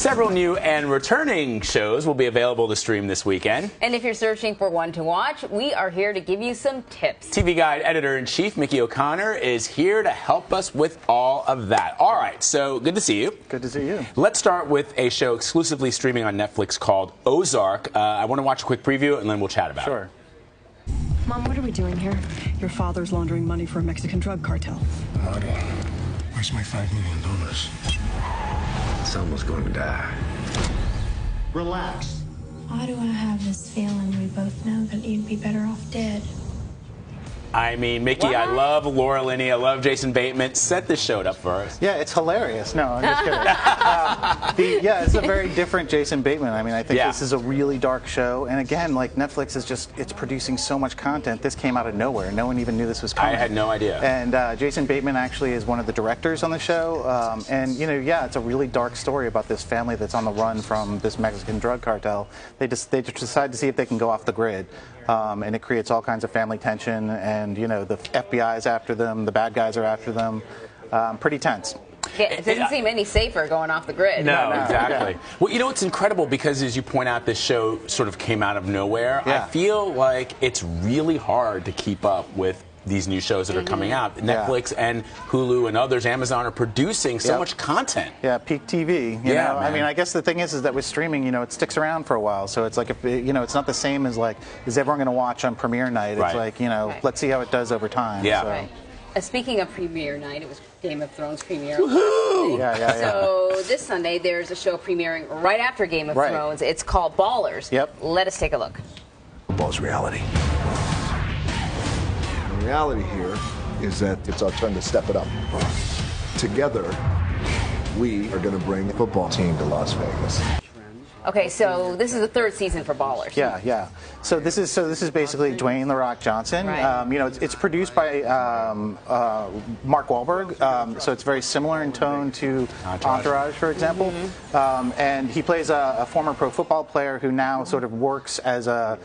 Several new and returning shows will be available to stream this weekend. And if you're searching for one to watch, we are here to give you some tips. TV Guide Editor-in-Chief Mickey O'Connor is here to help us with all of that. All right, so good to see you. Good to see you. Let's start with a show exclusively streaming on Netflix called Ozark. I want to watch a quick preview, and then we'll chat about it. Sure. Mom, what are we doing here? Your father's laundering money for a Mexican drug cartel. Hold on. Where's my $5 million? Someone's going to die. Relax. Why do I have this feeling we both know that you'd be better off dead? I mean, Mickey, What? I love Laura Linney. I love Jason Bateman. Set this show up for us. Yeah, it's hilarious. No, I'm just kidding. Yeah, it's a very different Jason Bateman. I mean, I think this is a really dark show. And again, like Netflix is just, it's producing so much content. This came out of nowhere. No one even knew this was coming. I had no idea. And Jason Bateman actually is one of the directors on the show. And, you know, yeah, it's a really dark story about this family that's on the run from this Mexican drug cartel. They decide to see if they can go off the grid. And it creates all kinds of family tension, and you know the FBI is after them, the bad guys are after them. Pretty tense. Yeah, it doesn't seem any safer going off the grid. No, exactly. Well, you know, it's incredible because, as you point out, this show sort of came out of nowhere. I feel like it's really hard to keep up with these new shows that are coming out. Netflix and Hulu and others, Amazon, are producing so much content. Yeah, peak TV. You know? Man. I mean, I guess the thing is that with streaming, you know, it sticks around for a while. So it's like, if you know, it's not the same as like, is everyone going to watch on premiere night? It's like, you know, let's see how it does over time. Yeah. So. Right. Speaking of premiere night, it was Game of Thrones premiere. Woohoo! Yeah. So this Sunday, there's a show premiering right after Game of Thrones. It's called Ballers. Yep. Let us take a look. Football's reality. The reality here is that it's our turn to step it up. Together, we are going to bring the football team to Las Vegas. Okay, so this is the third season for Ballers. Yeah. So this is basically Dwayne "The Rock" Johnson. Right. You know, it's produced by Mark Wahlberg, so it's very similar in tone to Entourage, for example. And he plays a former pro football player who now sort of works as a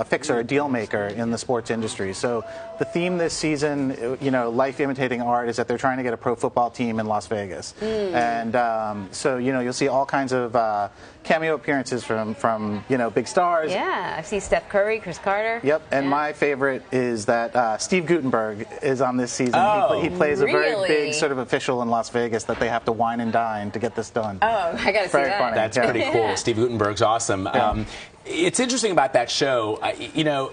fixer, a deal maker in the sports industry. So the theme this season, you know, life imitating art, is that they're trying to get a pro football team in Las Vegas. And so you know, you'll see all kinds of cameo appearances from you know, big stars. Yeah, I see Steph Curry, Chris Carter. Yep, and my favorite is that Steve Guttenberg is on this season. Oh, he plays a very big sort of official in Las Vegas that they have to wine and dine to get this done. Oh, I got to see Very that. funny. That's pretty cool. Steve Guttenberg's awesome. It's interesting about that show. You know,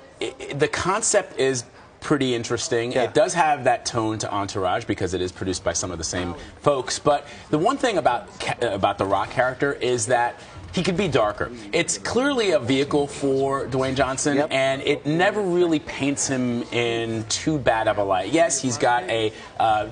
the concept is pretty interesting. It does have that tone to Entourage because it is produced by some of the same folks. But the one thing about the Rock character is that he could be darker. It's clearly a vehicle for Dwayne Johnson, and it never really paints him in too bad of a light. Yes, he's got a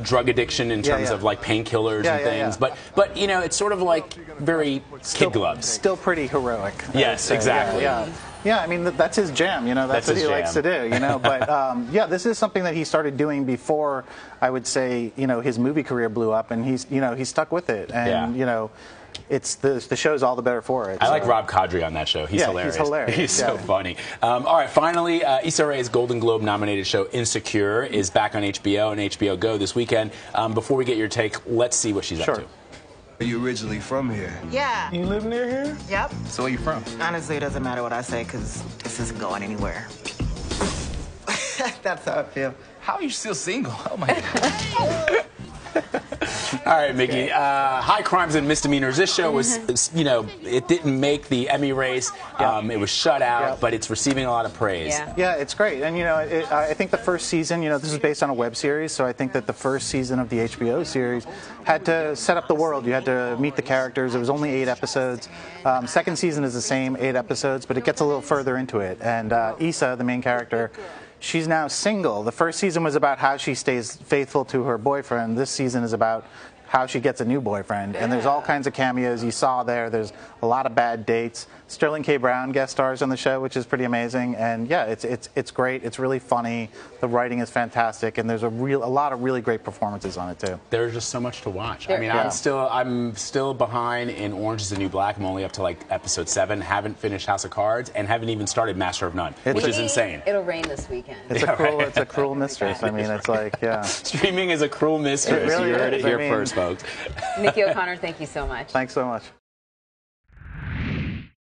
drug addiction in terms of like painkillers and things, but you know, it's sort of like very kid gloves. Still pretty heroic. Yes, exactly. Yeah, I mean, that's his jam, you know, that's what he likes to do, you know, but yeah, this is something that he started doing before, I would say, you know, his movie career blew up, and he's stuck with it, and, you know, it's the show's all the better for it. I like Rob Corddry on that show. He's hilarious. He's hilarious. He's so funny. All right, finally, Issa Rae's Golden Globe nominated show Insecure is back on HBO and HBO Go this weekend. Before we get your take, let's see what she's up to. Are you originally from here? Yeah. You live near here? Yep. So where you from? Honestly, it doesn't matter what I say because this isn't going anywhere. That's how I feel. How are you still single? Oh my God. All right, Mickey. High Crimes and Misdemeanors. This show was, you know, it didn't make the Emmy race. It was shut out, but it's receiving a lot of praise. Yeah, it's great. And, you know, I think the first season, you know, this is based on a web series, so I think that the first season of the HBO series had to set up the world. You had to meet the characters. It was only 8 episodes. Second season is the same, 8 episodes, but it gets a little further into it. And Issa, the main character, she's now single. The first season was about how she stays faithful to her boyfriend. This season is about how she gets a new boyfriend. And there's all kinds of cameos you saw there. There's a lot of bad dates. Sterling K. Brown guest stars on the show, which is pretty amazing. And yeah, it's great. It's really funny. The writing is fantastic, and there's a lot of really great performances on it too. There's just so much to watch. I mean, I'm still behind in Orange Is the New Black. I'm only up to like episode 7. Haven't finished House of Cards, and haven't even started Master of None, which is insane. It'll rain this weekend. It's a cruel mistress. I mean, it's like, Streaming is a cruel mistress. It really you heard it is. here first, folks. folks. Mickey O'Connor, thank you so much. Thanks so much.